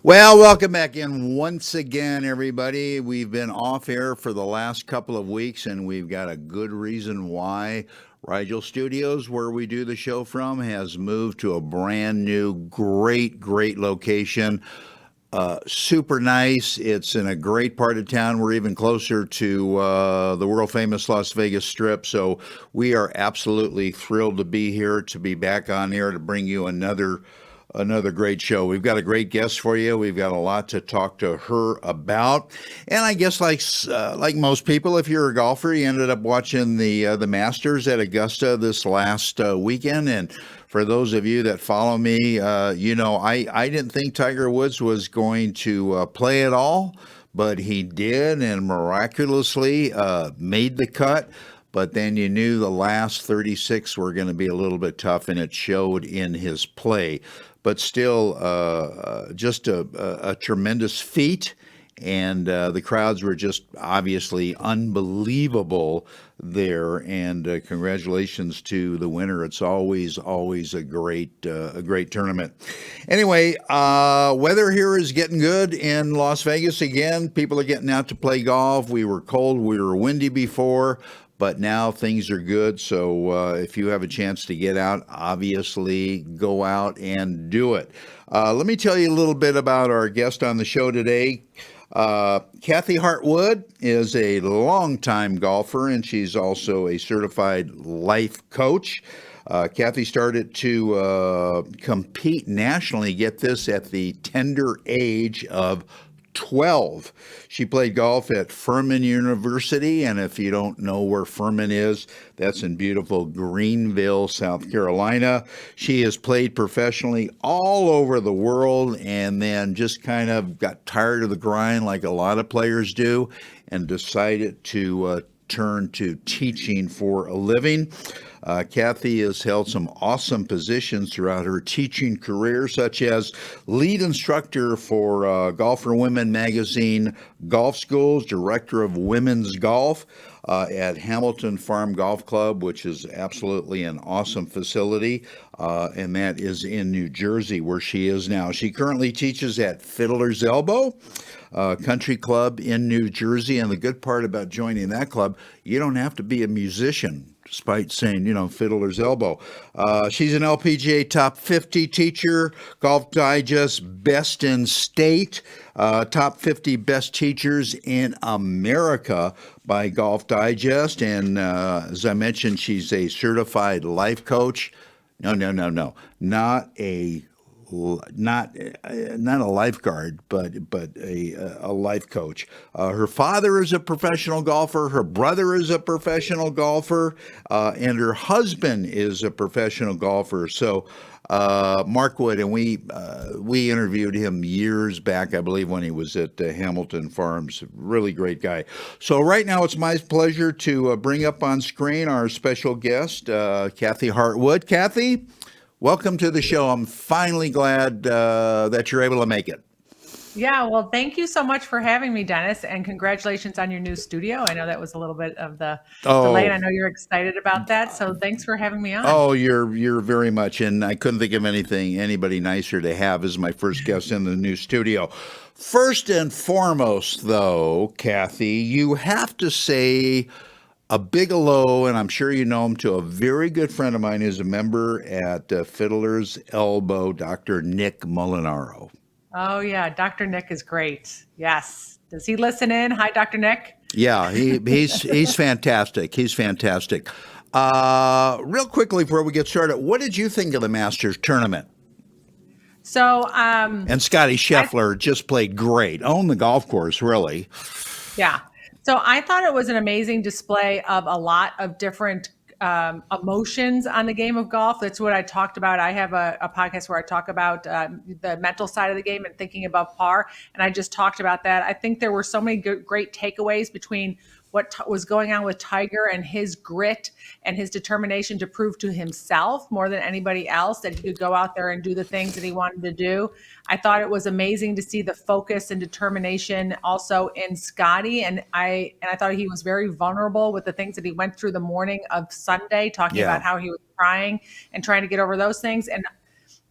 Well, welcome back in once again, everybody. We've been off air for the last couple of weeks, and we've got a good reason why. Rigel Studios, where we do the show from, has moved to a brand new, great location. Super nice. It's in a great part of town. We're even closer to the world famous Las Vegas Strip. So we are absolutely thrilled to be here, to be back on air to bring you another great show. We've got a great guest for you. We've got a lot to talk to her about. And I guess like most people, if you're a golfer, you ended up watching the Masters at Augusta this last weekend. And for those of you that follow me, I didn't think Tiger Woods was going to play at all, but he did, and miraculously made the cut. But then you knew the last 36 were going to be a little bit tough, and it showed in his play. But still, just a tremendous feat. And the crowds were just obviously unbelievable there. And congratulations to the winner. It's always a great tournament. Anyway, weather here is getting good in Las Vegas again. People are getting out to play golf. We were cold, we were windy before, but now things are good. So if you have a chance to get out, obviously go out and do it. Let me tell you a little bit about our guest on the show today. Kathy Hart is a longtime golfer, and she's also a certified life coach. Kathy started to compete nationally, get this, at the tender age of 12. She played golf at Furman University, and if you don't know where Furman is, that's in beautiful Greenville, South Carolina. She has played professionally all over the world and then just kind of got tired of the grind like a lot of players do and decided to turn to teaching for a living. Kathy has held some awesome positions throughout her teaching career, such as lead instructor for Golf for Women magazine Golf Schools, director of women's golf at Hamilton Farm Golf Club, which is absolutely an awesome facility, and that is in New Jersey, where she is now. She currently teaches at Fiddler's Elbow Country Club in New Jersey, and the good part about joining that club, you don't have to be a musician, despite saying, Fiddler's Elbow. She's an LPGA Top 50 teacher, Golf Digest Best in State, Top 50 Best Teachers in America by Golf Digest. And as I mentioned, she's a certified life coach. No. Not a lifeguard, but a life coach. Her father is a professional golfer. Her brother is a professional golfer, and her husband is a professional golfer. So Mark Wood, and we interviewed him years back, I believe, when he was at Hamilton Farms. Really great guy. So right now, it's my pleasure to bring up on screen our special guest, Kathy Hart. Kathy, welcome to the show. I'm finally glad that you're able to make it. Yeah, well, thank you so much for having me, Dennis, and congratulations on your new studio. I know that was a little bit of the delay, and I know you're excited about that. So thanks for having me on. Oh, you're very much, and I couldn't think of anybody nicer to have as my first guest in the new studio. First and foremost, though, Kathy, you have to say a big hello, and I'm sure you know him, to a very good friend of mine who's a member at Fiddler's Elbow, Dr. Nick Molinaro. Oh, yeah. Dr. Nick is great. Yes. Does he listen in? Hi, Dr. Nick. Yeah, he's fantastic. He's fantastic. Real quickly before we get started, what did you think of the Masters tournament? So, and Scotty Scheffler just played great. Owned the golf course, really. Yeah. So I thought it was an amazing display of a lot of different emotions on the game of golf. That's what I talked about. I have a podcast where I talk about the mental side of the game and thinking above par. And I just talked about that. I think there were so many great takeaways between what was going on with Tiger and his grit and his determination to prove to himself more than anybody else that he could go out there and do the things that he wanted to do. I thought it was amazing to see the focus and determination also in Scotty. And I thought he was very vulnerable with the things that he went through the morning of Sunday, talking about how he was crying and trying to get over those things. And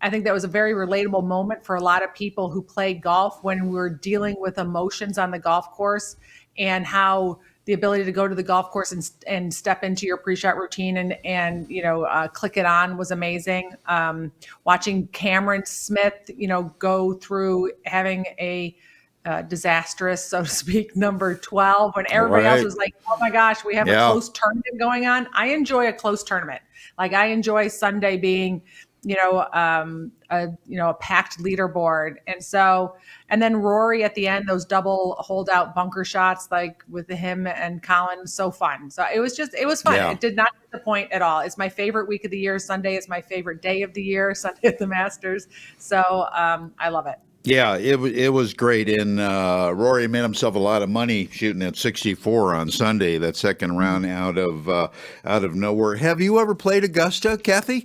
I think that was a very relatable moment for a lot of people who play golf when we're dealing with emotions on the golf course, and how the ability to go to the golf course and step into your pre-shot routine and click it on was amazing. Watching Cameron Smith, go through having a disastrous, so to speak, number 12 when everybody else Right. was like, oh my gosh, we have a Yeah. close tournament going on. I enjoy a close tournament. Like, I enjoy Sunday being, a packed leaderboard. And then Rory at the end, those double holdout bunker shots, like with him and Colin, so fun. So it was fun. Yeah. It did not disappoint at all. It's my favorite week of the year. Sunday is my favorite day of the year, Sunday at the Masters. So I love it. Yeah, it was great, and Rory made himself a lot of money shooting at 64 on Sunday, that second round out of nowhere. Have you ever played Augusta, Kathy?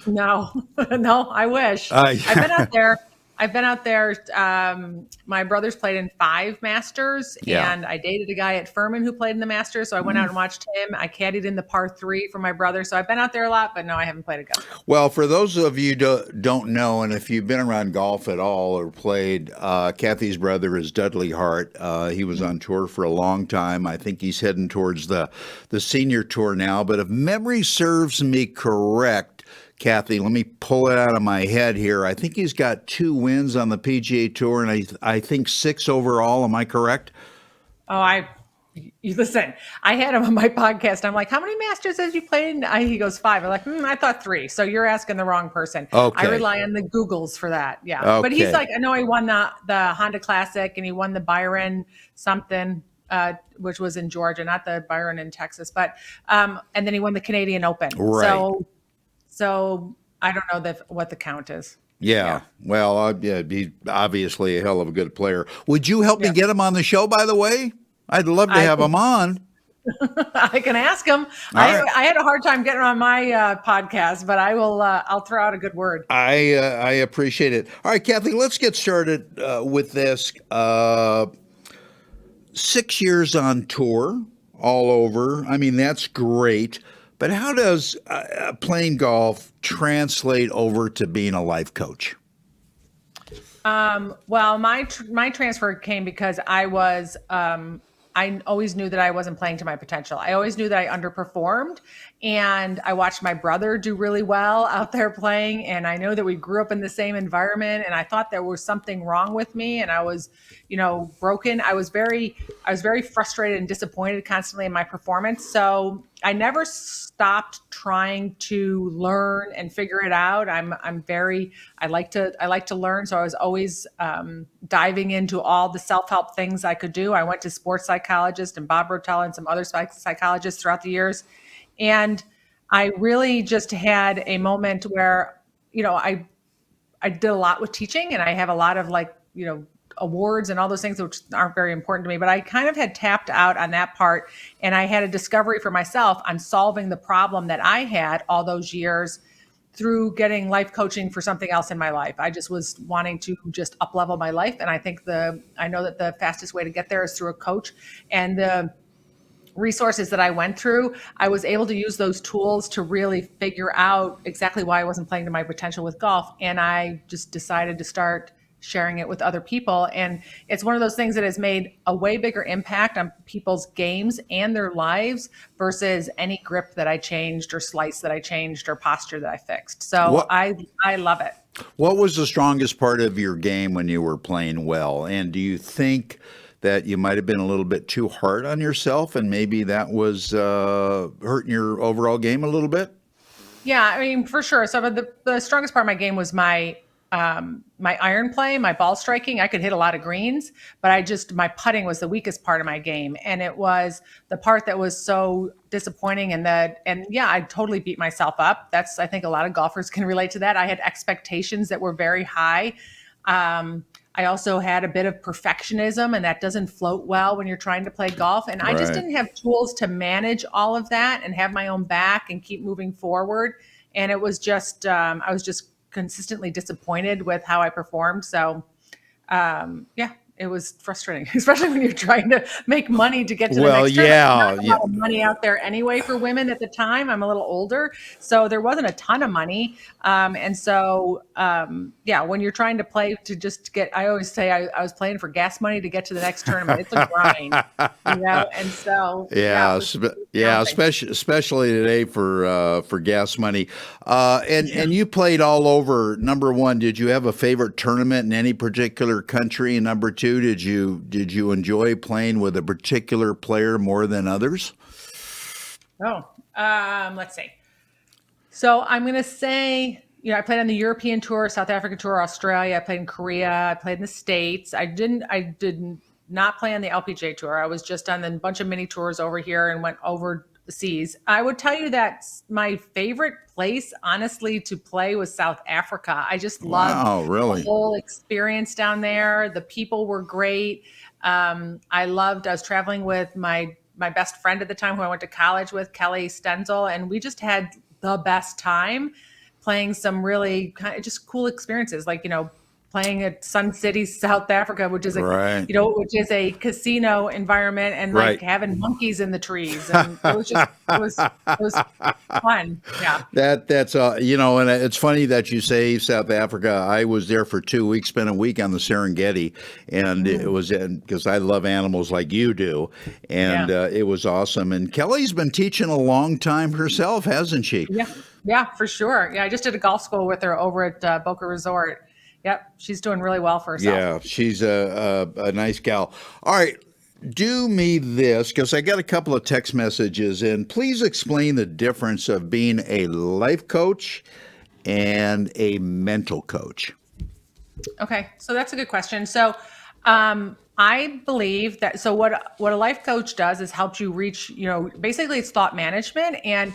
No, no, I wish. Uh, I've been out there. I've been out there. My brothers played in 5 Masters, Yeah. and I dated a guy at Furman who played in the Masters. So I went out and watched him. I caddied in the par 3 for my brother. So I've been out there a lot, but no, I haven't played Augusta. Well, for those of you don't know, and if you've been around golf at all or played, Kathy's brother is Dudley Hart. He was on tour for a long time. I think he's heading towards the senior tour now. But if memory serves me correct, Kathy, let me pull it out of my head here. I think he's got 2 wins on the PGA Tour, and I think 6 overall. Am I correct? Oh, you listen. I had him on my podcast. I'm like, how many Masters has you played? He goes 5. I'm like, I thought 3. So you're asking the wrong person. I Okay. rely on the Googles for that. Yeah, but he's Okay. like, I know he won the Honda Classic, and he won the Byron something, which was in Georgia, not the Byron in Texas, but and then he won the Canadian Open. Right. So I don't know what the count is. Yeah. Well, he's obviously a hell of a good player. Would you help me Yeah. get him on the show, by the way? I'd love to I have him on. I can ask him. All right. I had a hard time getting on my podcast, but I will. I'll throw out a good word. I appreciate it. All right, Kathy, let's get started with this. 6 years on tour, all over. I mean, that's great. But how does playing golf translate over to being a life coach? Well, my transfer came because I always knew that I wasn't playing to my potential. I always knew that I underperformed, and I watched my brother do really well out there playing. And I know that we grew up in the same environment, and I thought there was something wrong with me, and I was, broken. I was very frustrated and disappointed constantly in my performance. So I never stopped trying to learn and figure it out. I like to learn. So I was always diving into all the self-help things I could do. I went to sports psychologist and Bob Rotella and some other psychologists throughout the years. And I really just had a moment where, I did a lot with teaching, and I have a lot of awards and all those things, which aren't very important to me, but I kind of had tapped out on that part. And I had a discovery for myself on solving the problem that I had all those years through getting life coaching for something else in my life. I just was wanting to just up level my life. And I know that the fastest way to get there is through a coach. And the resources that I went through, I was able to use those tools to really figure out exactly why I wasn't playing to my potential with golf. And I just decided to start sharing it with other people. And it's one of those things that has made a way bigger impact on people's games and their lives versus any grip that I changed or slice that I changed or posture that I fixed. So What I love it. What was the strongest part of your game when you were playing well? And do you think that you might have been a little bit too hard on yourself, and maybe that was hurting your overall game a little bit? Yeah, I mean, for sure. So the strongest part of my game was my iron play, my ball striking. I could hit a lot of greens, but my putting was the weakest part of my game. And it was the part that was so disappointing. And yeah, I totally beat myself up. I think a lot of golfers can relate to that. I had expectations that were very high. I also had a bit of perfectionism, and that doesn't float well when you're trying to play golf. And I just Right. didn't have tools to manage all of that and have my own back and keep moving forward. And it was just, I was just consistently disappointed with how I performed. So, yeah, it was frustrating, especially when you're trying to make money to get to the Well, next tournament. Not yeah, a yeah. lot of money out there anyway for women at the time. I'm a little older, so there wasn't a ton of money. And so, yeah, when you're trying to play to just get, I always say I was playing for gas money to get to the next tournament. It's a grind, and so, yeah, it Yeah, was yeah, challenging. especially today for gas money. And you played all over. Number one, did you have a favorite tournament in any particular country? And number two, did you enjoy playing with a particular player more than others? Oh, let's see. So I'm going to say, I played on the European tour, South African tour, Australia. I played in Korea. I played in the States. I did not play on the LPGA tour. I was just on a bunch of mini tours over here and went overseas. I would tell you that my favorite place, honestly, to play was South Africa. I just loved Wow, the really? whole experience down there. The people were great. I was traveling with my best friend at the time who I went to college with, Kelly Stenzel, and we just had the best time playing some really kind of just cool experiences, like playing at Sun City, South Africa, Right, which is a casino environment, and like right. having monkeys in the trees, and it was fun. Yeah. That's and it's funny that you say South Africa. I was there for 2 weeks, spent a week on the Serengeti, and it Mm, was because I love animals like you do, and yeah. it was awesome. And Kelly's been teaching a long time herself, hasn't she? Yeah. Yeah, for sure. Yeah, I just did a golf school with her over at Boca Resort. Yep, she's doing really well for herself. Yeah, she's a nice gal. All right, do me this because I got a couple of text messages in. Please explain the difference of being a life coach and a mental coach. Okay, so that's a good question. So, I believe that. So, what a life coach does is helps you reach. Basically, it's thought management, and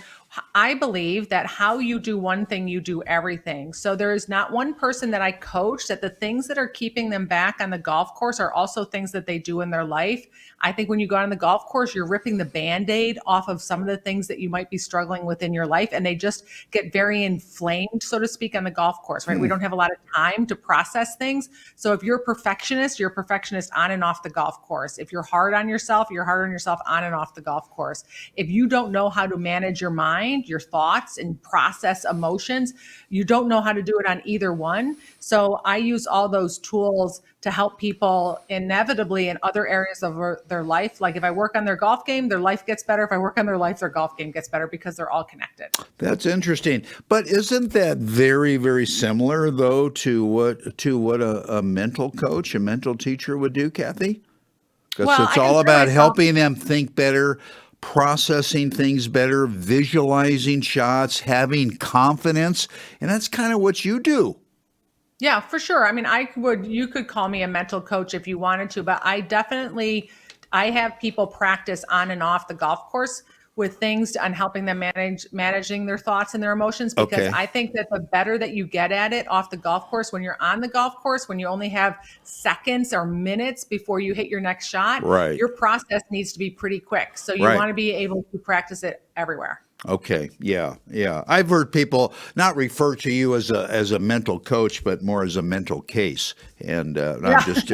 I believe that how you do one thing, you do everything. So, there is not one person that I coach that the things that are keeping them back on the golf course are also things that they do in their life. I think when you go on the golf course, you're ripping the band-aid off of some of the things that you might be struggling with in your life, and they just get very inflamed, so to speak, on the golf course, right? We Hmm. don't have a lot of time to process things. So if you're a perfectionist on and off the golf course. If you're hard on yourself, you're hard on yourself on and off the golf course. If you don't know how to manage your mind, your thoughts, and process emotions, you don't know how to do it on either one. So I use all those tools to help people inevitably in other areas of their life. Like if I work on their golf game, their life gets better. If I work on their life, their golf game gets better because they're all connected. That's interesting. But isn't that very, very similar though to what a mental coach, a mental teacher would do, Kathy? Because Well, it's I all consider about myself. helping them think better, processing things better, visualizing shots, having confidence, and that's kind of what you do. Yeah, for sure. I mean, you could call me a mental coach if you wanted to, but I have people practice on and off the golf course with things on helping them managing their thoughts and their emotions, because Okay. I think that the better that you get at it off the golf course, when you're on the golf course, when you only have seconds or minutes before you hit your next shot, Right. your process needs to be pretty quick. So you Right. want to be able to practice it everywhere. Okay, yeah, yeah. I've heard people not refer to you as a mental coach, but more as a mental case. And I'm Yeah, just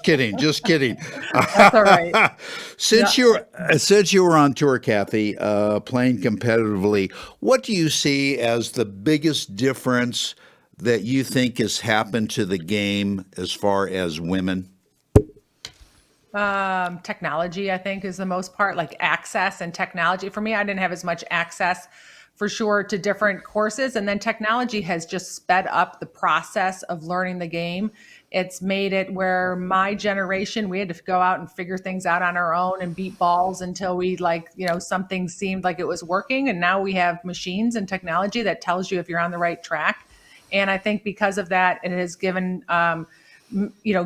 kidding, just kidding. that's all right. Yeah. Since you were on tour, Kathy, playing competitively, what do you see as the biggest difference that you think has happened to the game as far as women? Technology, I think, is the most part, like access and technology. For me, I didn't have as much access for sure to different courses. And then technology has just sped up the process of learning the game. It's made it where my generation, we had to go out and figure things out on our own and beat balls until something seemed like it was working. And now we have machines and technology that tells you if you're on the right track. And I think because of that, it has given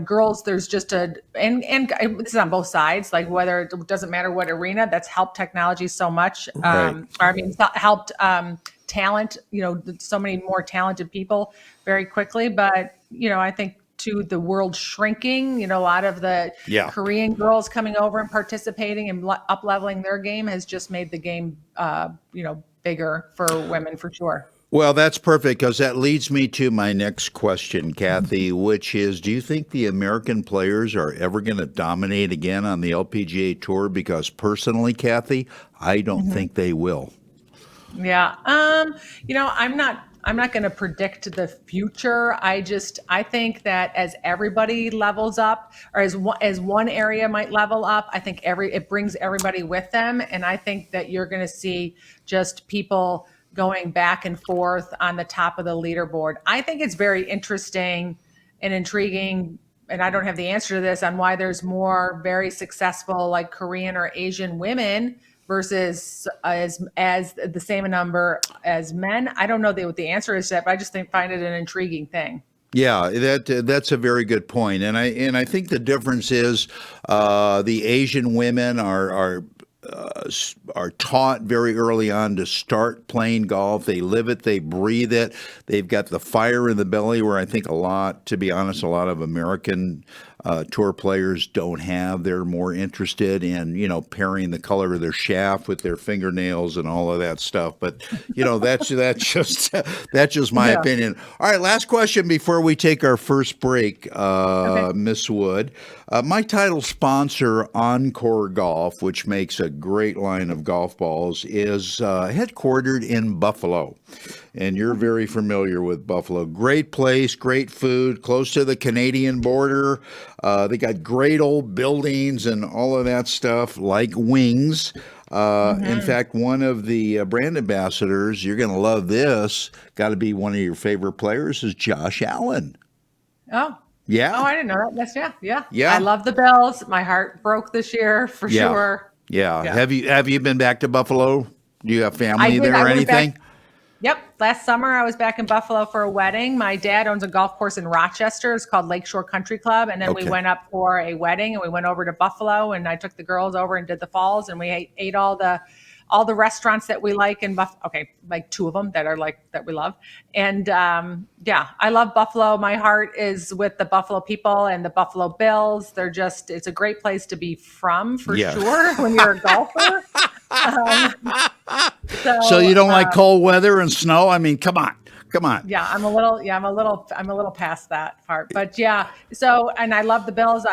girls, there's just and this is on both sides, like whether it doesn't matter what arena, that's helped technology so much. Right. Or I mean, it's not helped talent, so many more talented people very quickly. But, I think to the world shrinking, a lot of the Yeah. Korean girls coming over and participating and up leveling their game has just made the game, bigger for women for sure. Well, that's perfect because that leads me to my next question, Kathy, which is, do you think the American players are ever going to dominate again on the LPGA Tour? Because personally, Kathy, I don't Mhm. think they will. Yeah. I'm not going to predict the future. I think that as everybody levels up, or as one area might level up, I think it brings everybody with them, and I think that you're going to see just people going back and forth on the top of the leaderboard. I think it's very interesting and intriguing, and I don't have the answer to this on why there's more very successful like Korean or Asian women versus as the same number as men. I don't know what the answer is yet, but I just find it an intriguing thing. Yeah, that's a very good point, and I think the difference is the Asian women are taught very early on to start playing golf. They live it, they breathe it. They've got the fire in the belly, where I think to be honest, a lot of American tour players don't have. They're more interested in pairing the color of their shaft with their fingernails and all of that stuff. But that's just my Yeah. opinion. All right, last question before we take our first break, Okay. Miss Wood. My title sponsor, Encore Golf, which makes a great line of golf balls, is headquartered in Buffalo. And you're very familiar with Buffalo. Great place, great food, close to the Canadian border. They got great old buildings and all of that stuff, like wings. In Hmm. fact, one of the brand ambassadors, you're going to love this, got to be one of your favorite players, is Josh Allen. Oh. Oh, Yeah, I didn't know that. That's yeah, yeah. I yeah, love the Bills. My heart broke this year for yeah, sure. yeah. Yeah. Have you been back to Buffalo? Do you have I family did. there I or went back. anything? Yep. Last summer, I was back in Buffalo for a wedding. My dad owns a golf course in Rochester. It's called Lakeshore Country Club. And then we Okay. went up for a wedding and we went over to Buffalo and I took the girls over and did the falls and we ate all the restaurants that we like in Buffalo. Okay. Like two of them that we love. And yeah, I love Buffalo. My heart is with the Buffalo people and the Buffalo Bills. It's a great place to be from for Yeah. sure when you're a golfer. Um, So so you don't like cold weather and snow? I mean, come on, come on. Yeah, I'm a little past that part, but yeah. So, and I love the Bills.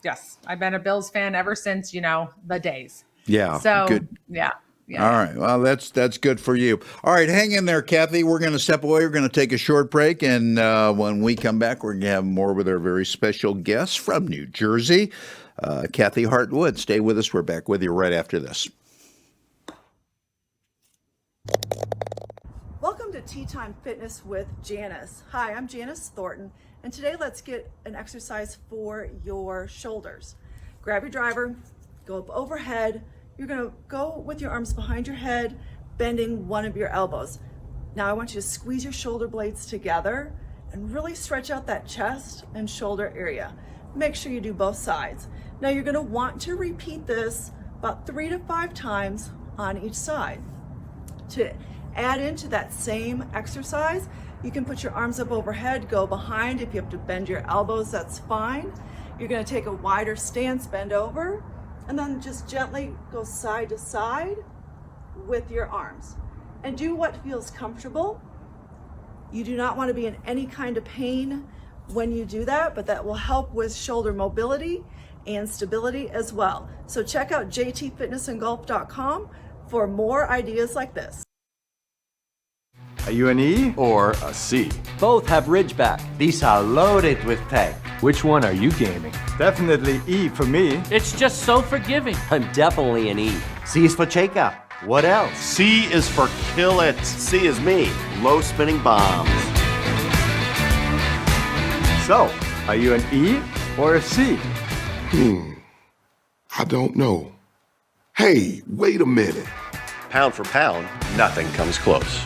Yes, I've been a Bills fan ever since, the days. Yeah, So, good. yeah, yeah, All yeah. right. Well, that's good for you. All right, hang in there, Kathy. We're going to step away. We're going to take a short break, and when we come back, we're going to have more with our very special guest from New Jersey, Kathy Hart Wood. Stay with us. We're back with you right after this. Welcome to Tea Time Fitness with Janice. Hi, I'm Janice Thornton, and today let's get an exercise for your shoulders. Grab your driver, go up overhead. You're gonna go with your arms behind your head, bending one of your elbows. Now I want you to squeeze your shoulder blades together and really stretch out that chest and shoulder area. Make sure you do both sides. Now you're gonna want to repeat this about 3 to 5 times on each side. To add into that same exercise, you can put your arms up overhead, go behind. If you have to bend your elbows, that's fine. You're gonna take a wider stance, bend over, and then just gently go side to side with your arms. And do what feels comfortable. You do not want to be in any kind of pain when you do that, but that will help with shoulder mobility and stability as well. So check out jtfitnessandgolf.com for more ideas like this. Are you an E or a C? Both have Ridgeback. These are loaded with tech. Which one are you gaming? Definitely E for me. It's just so forgiving. I'm definitely an E. C is for Cheka. What else? C is for kill it. C is me. Low spinning bombs. So, are you an E or a C? I don't know. Hey, wait a minute. Pound for pound, nothing comes close.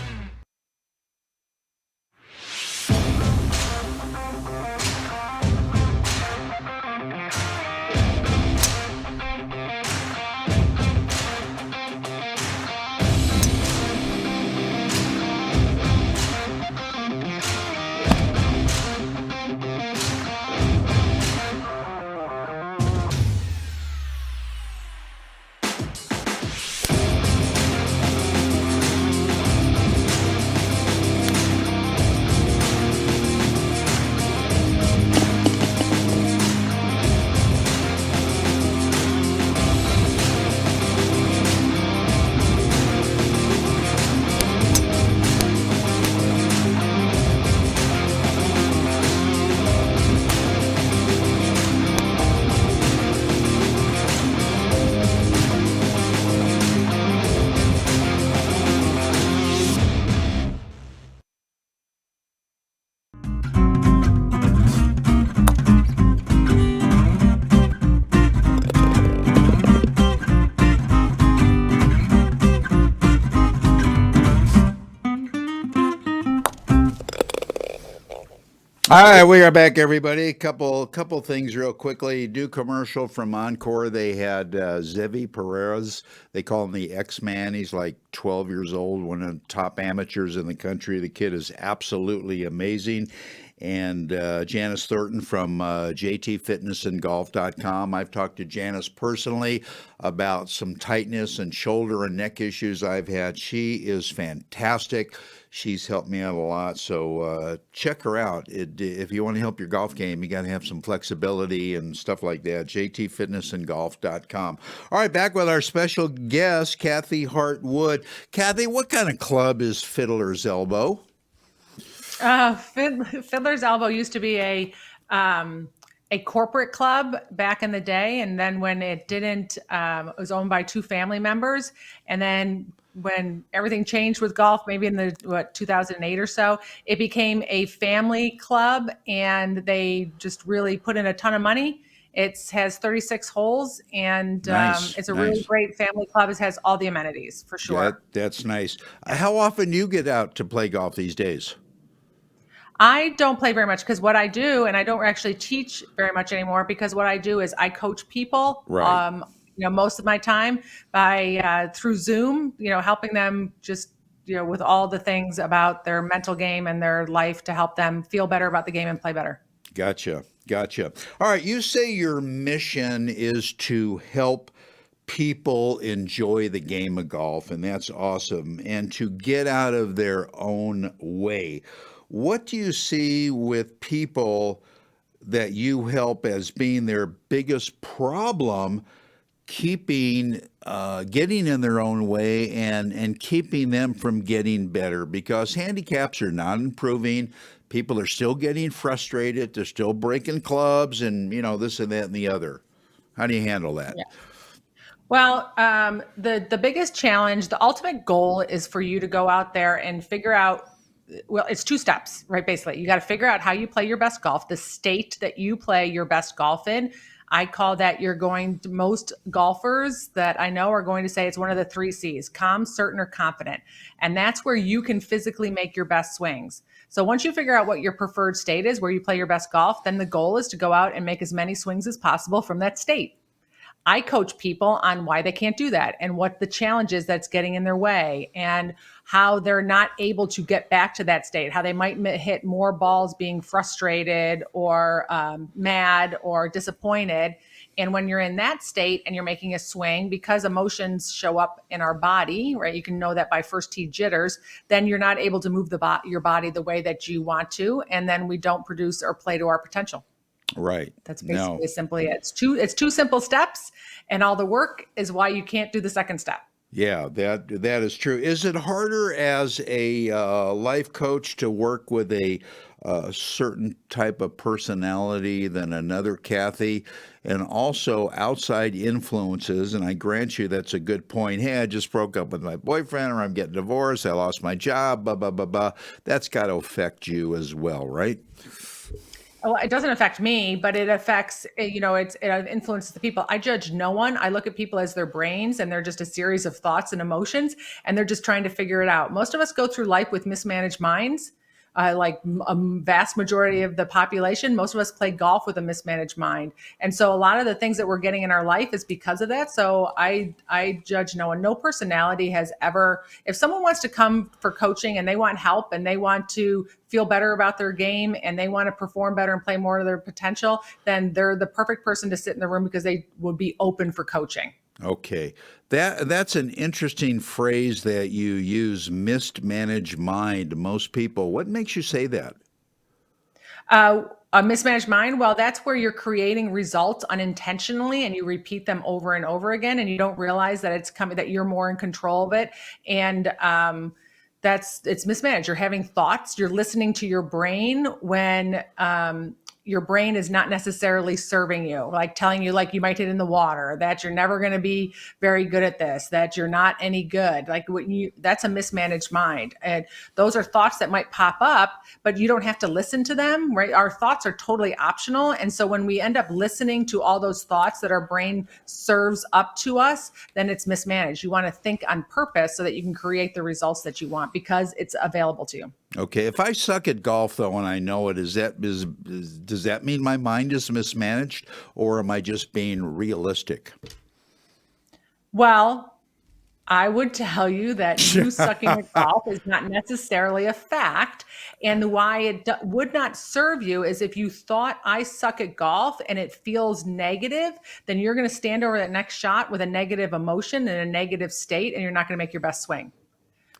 All right, we are back, everybody. Couple things real quickly. Do commercial from Encore. They had Zevi Perez. They call him the X-Man. He's like 12 years old, one of the top amateurs in the country. The kid is absolutely amazing. And Janice Thornton from jtfitnessandgolf.com. I've talked to Janice personally about some tightness and shoulder and neck issues I've had. She is fantastic. She's helped me out a lot, so check her out. If you want to help your golf game, you got to have some flexibility and stuff like that. jtfitnessandgolf.com. All right, back with our special guest, Kathy Hart Wood. Kathy, what kind of club is Fiddler's Elbow? Fiddler's Elbow used to be a corporate club back in the day, and then when it didn't, it was owned by two family members, and then when everything changed with golf, maybe in the 2008 or so, it became a family club, and they just really put in a ton of money. It has 36 holes, and it's a really great family club. It has all the amenities for sure. That's nice. How often do you get out to play golf these days? I don't play very much because what I do, and I don't actually teach very much anymore, because what I do is I coach people. Right. Most of my time by through Zoom, helping them just, with all the things about their mental game and their life to help them feel better about the game and play better. Gotcha. All right, you say your mission is to help people enjoy the game of golf, and that's awesome, and to get out of their own way. What do you see with people that you help as being their biggest problem, getting in their own way and keeping them from getting better? Because handicaps are not improving. People are still getting frustrated. They're still breaking clubs and, this and that and the other. How do you handle that? Yeah. Well, the biggest challenge, the ultimate goal is for you to go out there and figure out, well, it's two steps, right? Basically, you got to figure out how you play your best golf, the state that you play your best golf in. I call that most golfers that I know are going to say it's one of the 3 C's: calm, certain, or confident. And that's where you can physically make your best swings. So once you figure out what your preferred state is, where you play your best golf, then the goal is to go out and make as many swings as possible from that state. I coach people on why they can't do that and what the challenge is that's getting in their way, and how they're not able to get back to that state, how they might hit more balls being frustrated or mad or disappointed. And when you're in that state and you're making a swing, because emotions show up in our body, right? You can know that by first tee jitters, then you're not able to move your body the way that you want to. And then we don't produce or play to our potential. Right. That's basically simply it. It's two simple steps, and all the work is why you can't do the second step. Yeah, that is true. Is it harder as a life coach to work with a certain type of personality than another, Kathy? And also outside influences, and I grant you that's a good point. Hey, I just broke up with my boyfriend, or I'm getting divorced, I lost my job, blah, blah, blah, blah. That's got to affect you as well, right? Well, it doesn't affect me, but it affects, it influences the people. I judge no one. I look at people as their brains, and they're just a series of thoughts and emotions, and they're just trying to figure it out. Most of us go through life with mismanaged minds. Like a vast majority of the population, most of us play golf with a mismanaged mind. And so a lot of the things that we're getting in our life is because of that. So I judge no one. No personality has ever, if someone wants to come for coaching and they want help and they want to feel better about their game and they want to perform better and play more to their potential, then they're the perfect person to sit in the room, because they would be open for coaching. Okay. That's an interesting phrase that you use, mismanaged mind. Most people, what makes you say that? A mismanaged mind, well, that's where you're creating results unintentionally and you repeat them over and over again, and you don't realize that it's coming, that you're more in control of it. And it's mismanaged. You're having thoughts, you're listening to your brain when your brain is not necessarily serving you, like telling you, like, you might hit in the water, that you're never going to be very good at this, that you're not any good. Like, that's a mismanaged mind. And those are thoughts that might pop up, but you don't have to listen to them, right? Our thoughts are totally optional. And so when we end up listening to all those thoughts that our brain serves up to us, then it's mismanaged. You want to think on purpose so that you can create the results that you want, because it's available to you. Okay, if I suck at golf though, and I know it, does that mean my mind is mismanaged, or am I just being realistic? Well, I would tell you that you sucking at golf is not necessarily a fact. And why it would not serve you is if you thought I suck at golf and it feels negative, then you're going to stand over that next shot with a negative emotion and a negative state, and you're not going to make your best swing.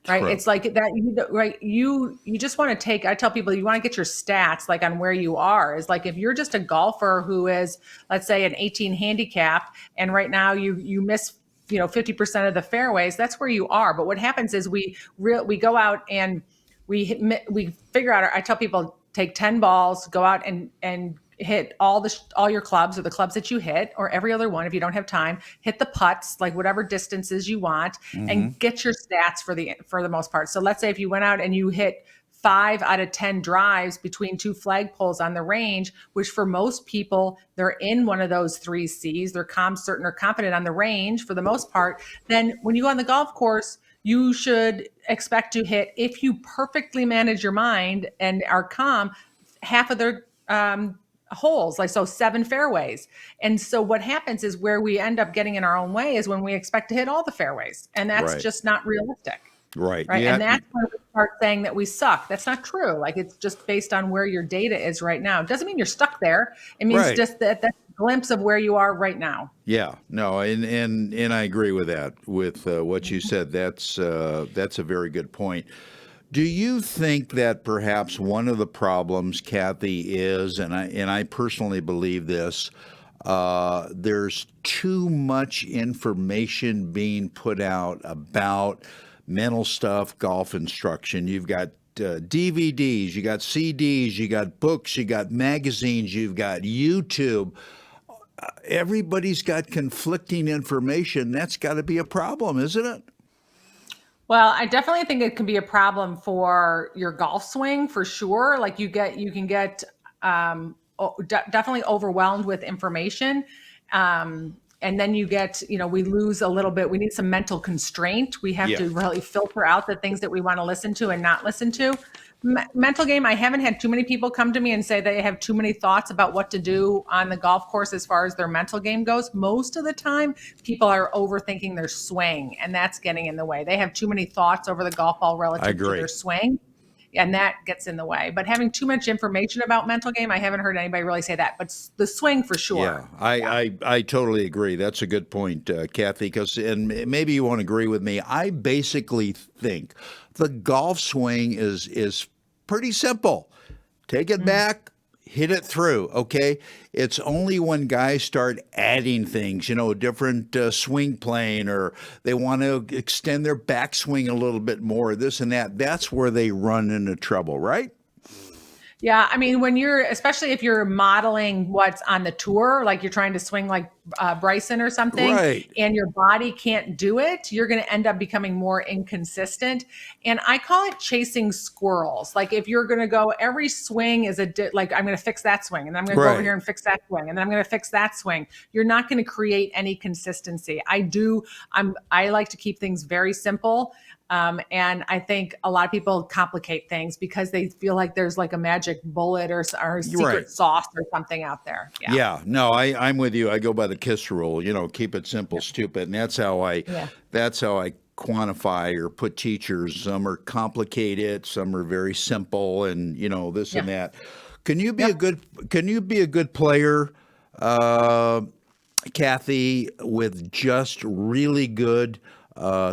Right. True. It's like that, right. You just want to take, I tell people, you want to get your stats like on where you are. Is like, if you're just a golfer who is, let's say, an 18 handicap, and right now you miss, 50% of the fairways, that's where you are. But what happens is we go out and we figure out, I tell people, take 10 balls, go out and hit all your clubs, or the clubs that you hit, or every other one if you don't have time, hit the putts, like whatever distances you want, and get your stats for the most part. So let's say if you went out and you hit 5 out of 10 drives between two flagpoles on the range, which for most people, they're in one of those 3 C's, they're certain or confident on the range for the most part, then when you go on the golf course, you should expect to hit, if you perfectly manage your mind and are calm, half of their holes, like, so 7 fairways. And so what happens is, where we end up getting in our own way is when we expect to hit all the fairways, and that's Right. just not realistic. Right. Right. Yeah. And that's when we start saying that we suck. That's not true. Like, it's just based on where your data is right now. It doesn't mean you're stuck there. It means Right. just that's a glimpse of where you are right now. Yeah. No. And I agree with that. With what you said, that's a very good point. Do you think that perhaps one of the problems, Kathy, is, and I personally believe this, there's too much information being put out about mental stuff, golf instruction. You've got DVDs, you got CDs, you got books, you got magazines, you've got YouTube. Everybody's got conflicting information. That's got to be a problem, isn't it? Well, I definitely think it can be a problem for your golf swing, for sure. Like, you can get definitely overwhelmed with information. And then you get, we lose a little bit. We need some mental constraint. We have Yeah. to really filter out the things that we want to listen to and not listen to. Mental game, I haven't had too many people come to me and say they have too many thoughts about what to do on the golf course as far as their mental game goes. Most of the time, people are overthinking their swing, and that's getting in the way. They have too many thoughts over the golf ball I relative to agree. their swing, and that gets in the way. But having too much information about mental game, I haven't heard anybody really say that. But the swing, for sure. Yeah, I totally agree. That's a good point, Kathy, and maybe you won't agree with me. I basically think the golf swing is pretty simple. Take it back, hit it through, okay? It's only when guys start adding things, different swing plane, or they want to extend their backswing a little bit more, this and that, that's where they run into trouble, right? Yeah, I mean, especially if you're modeling what's on the tour, like you're trying to swing like Bryson or something, Right. and your body can't do it, you're going to end up becoming more inconsistent. And I call it chasing squirrels. Like, if you're going to go, every swing is like, I'm going to fix that swing, and then I'm going to go over Right. here and fix that swing, and then I'm going to fix that swing. You're not going to create any consistency. I like to keep things very simple. And I think a lot of people complicate things because they feel like there's like a magic bullet or secret Right. sauce or something out there. Yeah, no, I'm with you. I go by the KISS rule, keep it simple, stupid. And that's how I quantify or put teachers. Some are complicated, some are very simple, and this and that. Can you be a good player, Kathy, with just really good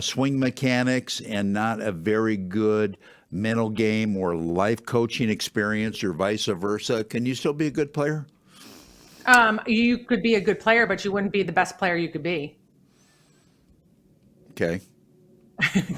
swing mechanics and not a very good mental game or life coaching experience, or vice versa? Can you still be a good player? You could be a good player, but you wouldn't be the best player you could be. Okay.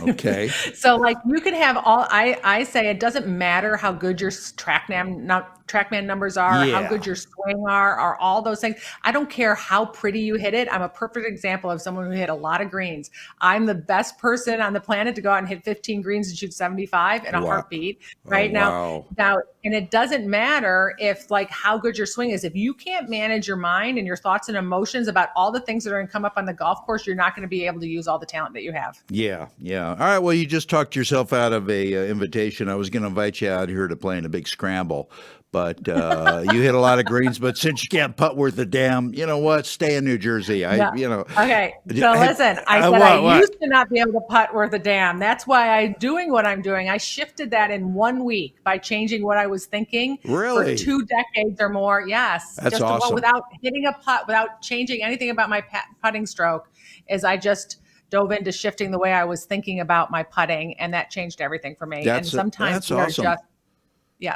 Okay. So, like, you could have I say it doesn't matter how good your TrackMan numbers are, Yeah. how good your swing are all those things. I don't care how pretty you hit it. I'm a perfect example of someone who hit a lot of greens. I'm the best person on the planet to go out and hit 15 greens and shoot 75 in a Wow. heartbeat. Oh, Right wow. now, And it doesn't matter if like how good your swing is. If you can't manage your mind and your thoughts and emotions about all the things that are going to come up on the golf course, you're not going to be able to use all the talent that you have. Yeah, yeah. All right. Well, you just talked yourself out of a invitation. I was going to invite you out here to play in a big scramble, but you hit a lot of greens. But since you can't putt worth a damn, you know what? Stay in New Jersey. Okay. So listen, I said I used to not be able to putt worth a damn. That's why I'm doing what I'm doing. I shifted that in 1 week by changing what I was thinking Really? for 2 decades or more. Yes. That's awesome. Without hitting a putt, without changing anything about my putting stroke, is I just dove into shifting the way I was thinking about my putting, and that changed everything for me. That's awesome.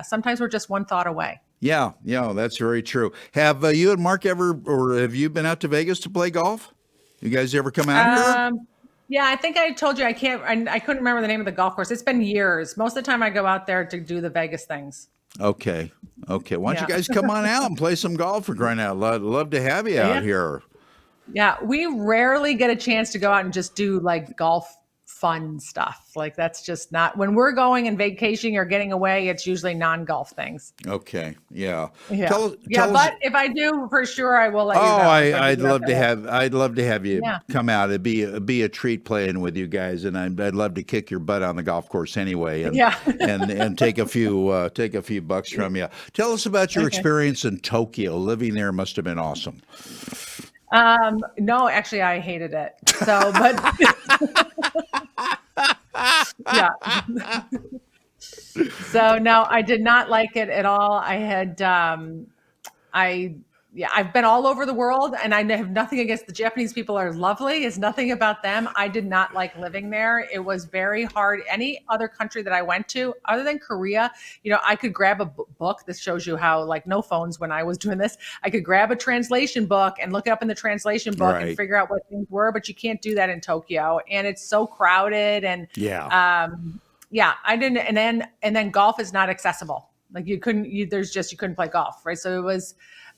Sometimes we're just one thought away. Yeah, that's very true. Have you and Mark have you been out to Vegas to play golf? You guys ever come out here? Yeah, I think I told you I couldn't remember the name of the golf course. It's been years. Most of the time I go out there to do the Vegas things. Okay. Why don't you guys come on out and play some golf for crying out loud? Love to have you out here. Yeah, we rarely get a chance to go out and just do like golf fun stuff. Like that's just not when we're going and vacationing or getting away, it's usually non-golf things. Okay. Yeah. Tell but if I do, for sure I will let you know. I'd love to have you come out. It'd be a treat playing with you guys, and I'd love to kick your butt on the golf course anyway, and and take a few bucks from you. Tell us about your experience in Tokyo. Living there must have been awesome. No, actually I hated it. So, but yeah. So no, I did not like it at all. I had, I've been all over the world, and I have nothing against the Japanese people are lovely. It's nothing about them. I did not like living there. It was very hard. Any other country that I went to, other than Korea, I could grab a book. This shows you how, like, no phones when I was doing this. I could grab a translation book and look it up in the translation book and figure out what things were, but you can't do that in Tokyo. And it's so crowded. And I didn't. And then golf is not accessible. Like you couldn't play golf, right? So it was.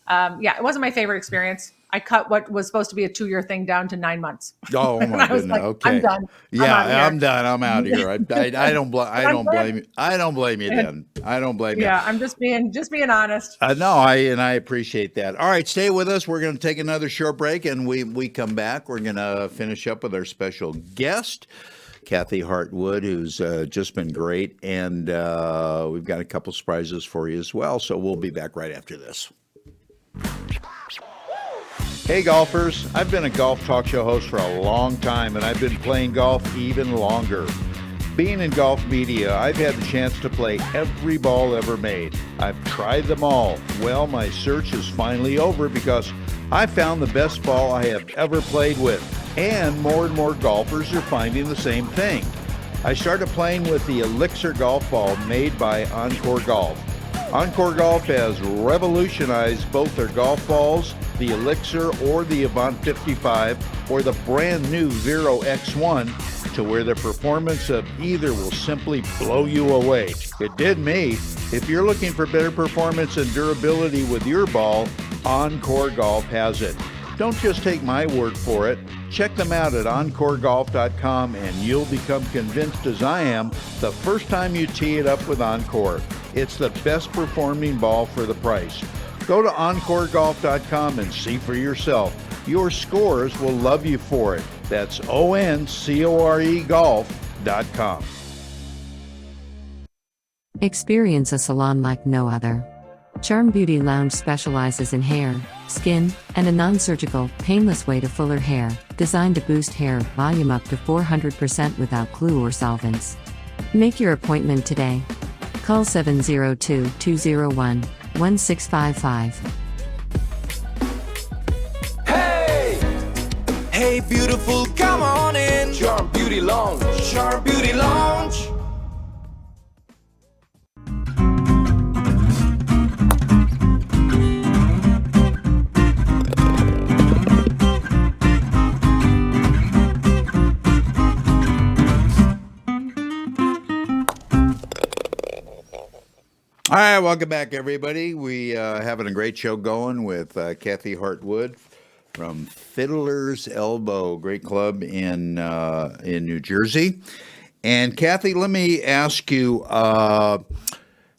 It wasn't my favorite experience. I cut what was supposed to be a 2-year thing down to 9 months. Oh my goodness! Like, okay, I'm done. I'm done. I'm out of here. I don't blame you. I don't blame you then. I don't blame you. Yeah, I'm just being honest. I appreciate that. All right, stay with us. We're going to take another short break, and we come back. We're going to finish up with our special guest, Kathy Hart Wood, who's just been great, and we've got a couple surprises for you as well. So we'll be back right after this. Hey golfers, I've been a golf talk show host for a long time, and I've been playing golf even longer. Being in golf media, I've had the chance to play every ball ever made. I've tried them all. Well, my search is finally over because I found the best ball I have ever played with, and more golfers are finding the same thing. I started playing with the Elixir golf ball made by Encore Golf. Encore Golf has revolutionized both their golf balls, the Elixir or the Avant 55, or the brand new Vero X1, to where the performance of either will simply blow you away. It did me. If you're looking for better performance and durability with your ball, Encore Golf has it. Don't just take my word for it. Check them out at EncoreGolf.com and you'll become convinced, as I am, the first time you tee it up with Encore. It's the best performing ball for the price. Go to EncoreGolf.com and see for yourself. Your scores will love you for it. That's ONCORE Golf.com. Experience a salon like no other. Charm Beauty Lounge specializes in hair, skin, and a non-surgical, painless way to fuller hair, designed to boost hair volume up to 400% without glue or solvents. Make your appointment today. Call 702-201-1655. Hey! Hey, beautiful, come on in. Charm Beauty Lounge. Charm Beauty Lounge. All right, welcome back, everybody. We having a great show going with Kathy Hart Wood from Fiddler's Elbow, great club in New Jersey. And Kathy, let me ask you,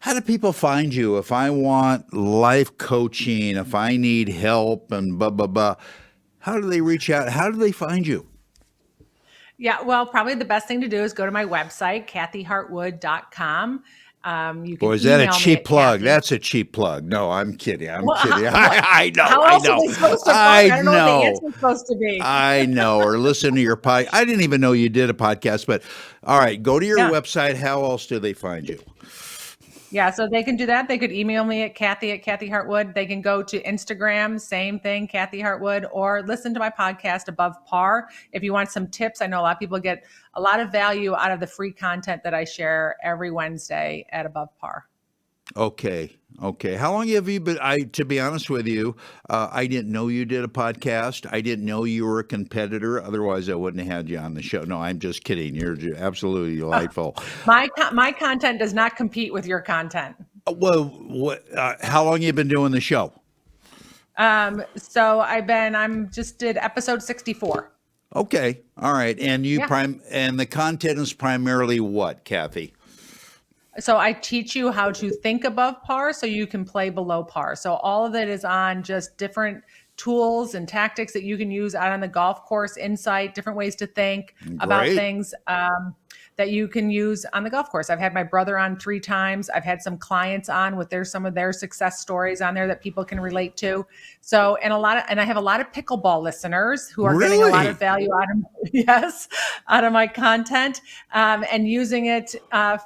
How do people find you? If I want life coaching, if I need help and blah, blah, blah, how do they reach out? How do they find you? Yeah, well, probably the best thing to do is go to my website, kathyhartwood.com. You Boy, can is that a email me cheap at plug? Kathy. That's a cheap plug. No, I'm kidding. I'm Well, kidding. what- I know. How I else know. are they supposed to plug? I don't know what the answer's supposed to be. I know. Or listen to your podcast. I didn't even know you did a podcast, but all right, go to your Yeah. website. How else do they find you? Yeah, so they can do that. They could email me at Kathy Hartwood. They can go to Instagram, same thing, Kathy Hartwood, or listen to my podcast, Above Par. If you want some tips, I know a lot of people get a lot of value out of the free content that I share every Wednesday at Above Par. Okay. How long have you been? To be honest with you, I didn't know you did a podcast. I didn't know you were a competitor. Otherwise, I wouldn't have had you on the show. No, I'm just kidding. You're absolutely delightful. My content does not compete with your content. Well, how long you been doing the show? So I'm just did episode 64. Okay. All right. And Yeah. and the content is primarily what, Kathy? So I teach you how to think above par so you can play below par. So all of it is on just different tools and tactics that you can use out on the golf course, insight, different ways to think about Great. things that you can use on the golf course. I've had my brother on 3 times. I've had some clients on with some of their success stories on there that people can relate to. So, and I have a lot of pickleball listeners who are getting a lot Really? of value out of my content and using it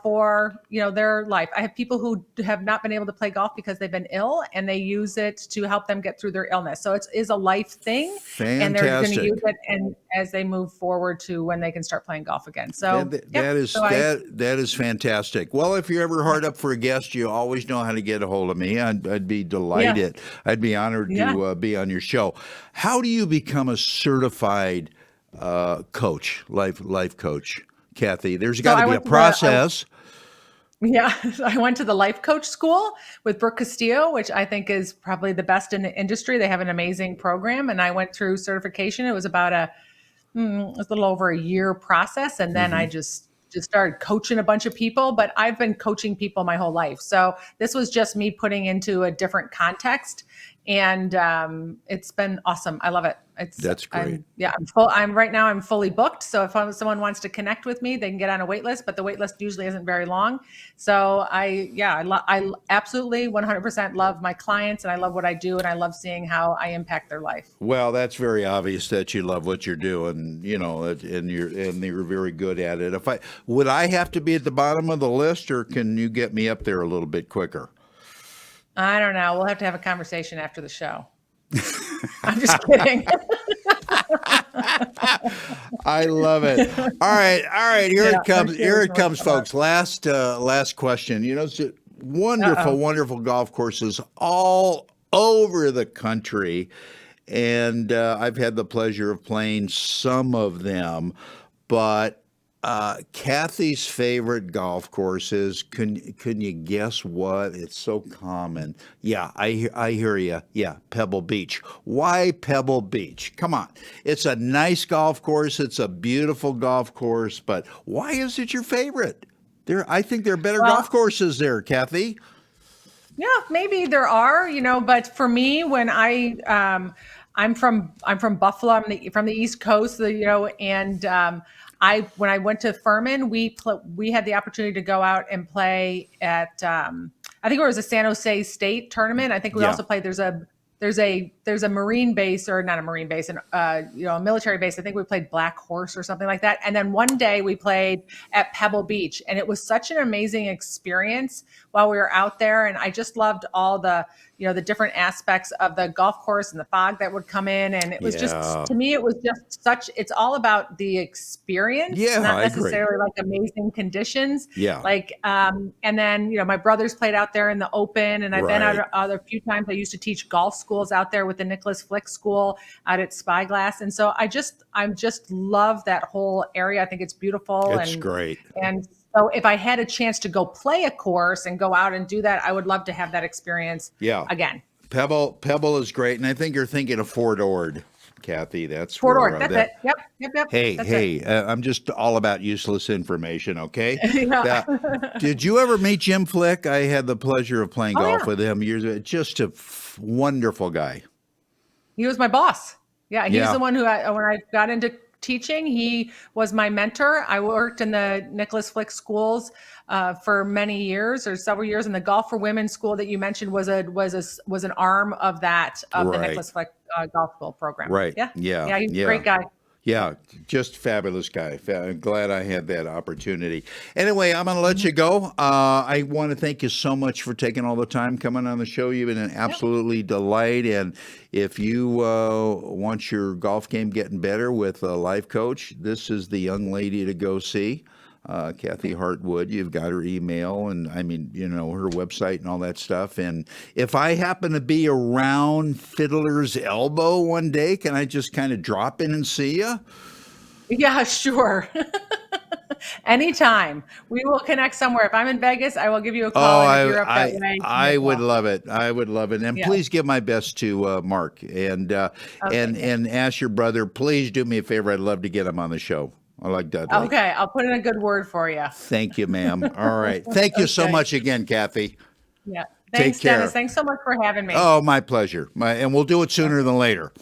for their life. I have people who have not been able to play golf because they've been ill, and they use it to help them get through their illness. So it is a life thing, and they're going to Fantastic. use it and as they move forward to when they can start playing golf again. So That is fantastic. Well, if you're ever hard up for a guest, you always know how to get a hold of me. I'd be delighted. I'd be honored to be on your show. How do you become a certified coach, life coach, Kathy? There's got to be a process. Yeah, I went to the life coach school with Brooke Castillo, which I think is probably the best in the industry. They have an amazing program, and I went through certification. It was about a little over a year process, and then I just started coaching a bunch of people. But I've been coaching people my whole life, so this was just me putting into a different context, and it's been awesome. I love it. That's great. I'm fully booked. So if someone wants to connect with me, they can get on a wait list, but the wait list usually isn't very long. So I absolutely 100% love my clients, and I love what I do, and I love seeing how I impact their life. Well, that's very obvious that you love what you're doing, and you're very good at it. Would I have to be at the bottom of the list, or can you get me up there a little bit quicker? I don't know. We'll have to have a conversation after the show. I'm just kidding. I love it. All right. Here it comes, folks. Last question. It's wonderful golf courses all over the country, and I've had the pleasure of playing some of them. But Kathy's favorite golf courses. Can you guess what? It's so common. Yeah, I hear you. Yeah, Pebble Beach. Why Pebble Beach? Come on. It's a nice golf course. It's a beautiful golf course. But why is it your favorite? I think there are better golf courses there, Kathy. Yeah, maybe there are. But for me, when I'm from Buffalo. I'm from the East Coast. And when I went to Furman, we had the opportunity to go out and play at I think it was a San Jose State tournament. I think we also played. There's a Marine base, or not a Marine base, and a military base. I think we played Black Horse or something like that. And then one day we played at Pebble Beach, and it was such an amazing experience while we were out there. And I just loved all the the different aspects of the golf course and the fog that would come in. And it was just, to me, it was just it's all about the experience, not necessarily like amazing conditions. Yeah. And then, my brothers played out there in the open, and I've been out a few times. I used to teach golf schools out there with the Nicholas Flick School out at Spyglass. And so I just love that whole area. I think it's beautiful. It's great. And so if I had a chance to go play a course and go out and do that, I would love to have that experience again. Pebble is great. And I think you're thinking of Fort Ord, Kathy. That's Fort where Worth. That's it. Yep. Hey, That's hey, I'm just all about useless information, okay? Yeah. Did you ever meet Jim Flick? I had the pleasure of playing Oh, golf yeah. with him years ago. Just a wonderful guy. He was my boss. Yeah, he's Yeah. the one who, when I got into teaching, he was my mentor. I worked in the Nicholas Flick schools for many years, or several years, and the Golf for Women school that you mentioned was an arm of the Right. Nicholas Flick golf school program. Right. Yeah, Yeah. he's a Yeah. great guy. Yeah, just fabulous guy. I'm glad I had that opportunity. Anyway, I'm going to let you go. I want to thank you so much for taking all the time coming on the show. You've been an absolutely delight. And if you want your golf game getting better with a life coach, this is the young lady to go see. Kathy Hartwood. You've got her email and her website and all that stuff. And if I happen to be around Fiddler's Elbow one day, can I just kind of drop in and see you? Yeah, sure. Anytime. We will connect somewhere. If I'm in Vegas, I will give you a call. And if you're up that way, I would love it. I would love it. And Yeah. please give my best to Mark and ask your brother, please do me a favor. I'd love to get him on the show. I like Dudley. Okay, I'll put in a good word for you. Thank you, ma'am. All right. Thank you so much again, Kathy. Yeah. Thanks, Take care. Dennis. Thanks so much for having me. Oh, my pleasure. And we'll do it sooner than later.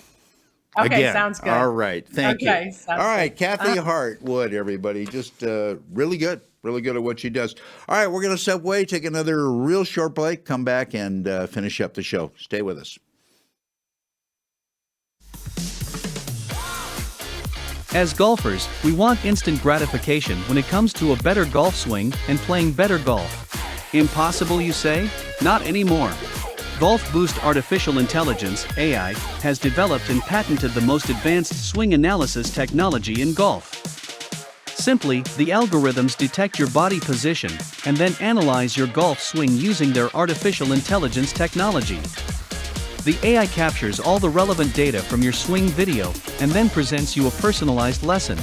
Okay, Again. sounds good. All right. Thank you. Sounds All right. good. Kathy Hartwood, everybody. Just really good. Really good at what she does. All right. We're going to step away, take another real short break, come back and finish up the show. Stay with us. As golfers, we want instant gratification when it comes to a better golf swing and playing better golf. Impossible, you say? Not anymore. Golf Boost Artificial Intelligence, AI, has developed and patented the most advanced swing analysis technology in golf. Simply, the algorithms detect your body position and then analyze your golf swing using their artificial intelligence technology. The AI captures all the relevant data from your swing video and then presents you a personalized lesson.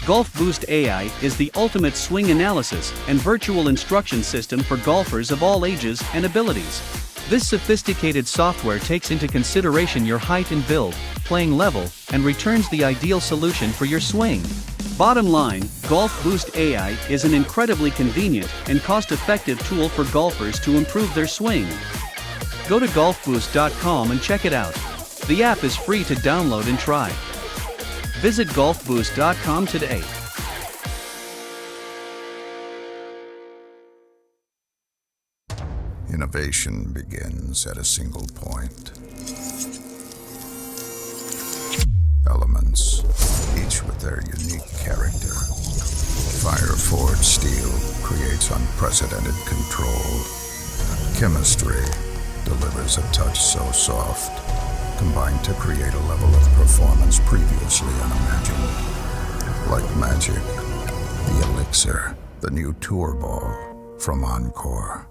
Golf Boost AI is the ultimate swing analysis and virtual instruction system for golfers of all ages and abilities. This sophisticated software takes into consideration your height and build, playing level, and returns the ideal solution for your swing. Bottom line, Golf Boost AI is an incredibly convenient and cost-effective tool for golfers to improve their swing. Go to golfboost.com and check it out. The app is free to download and try. Visit golfboost.com today. Innovation begins at a single point. Elements, each with their unique character. Fire-forged steel creates unprecedented control. Chemistry delivers a touch so soft, combined to create a level of performance previously unimagined. Like magic, the Elixir, the new tour ball from Encore.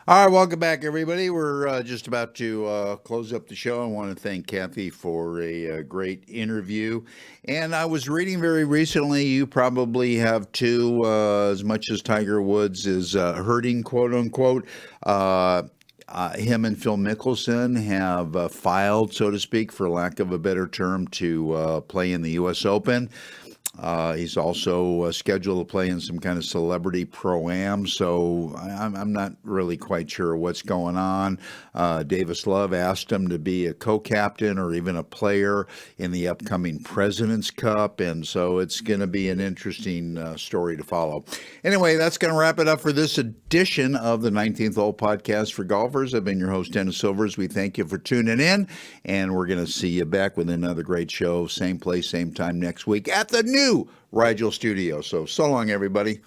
All right, welcome back, everybody. We're just about to close up the show. I want to thank Kathy for a great interview. And I was reading very recently, you probably have too, as much as Tiger Woods is hurting, quote unquote. Him and Phil Mickelson have filed, so to speak, for lack of a better term, to play in the U.S. Open. He's also scheduled to play in some kind of celebrity pro-am, so I'm not really quite sure what's going on. Davis Love asked him to be a co-captain or even a player in the upcoming President's Cup, and so it's going to be an interesting story to follow. Anyway, that's going to wrap it up for this edition of the 19th Hole Podcast for Golfers. I've been your host, Dennis Silvers. We thank you for tuning in, and we're going to see you back with another great show, same place, same time next week at the new Rigel Studio. So long, everybody.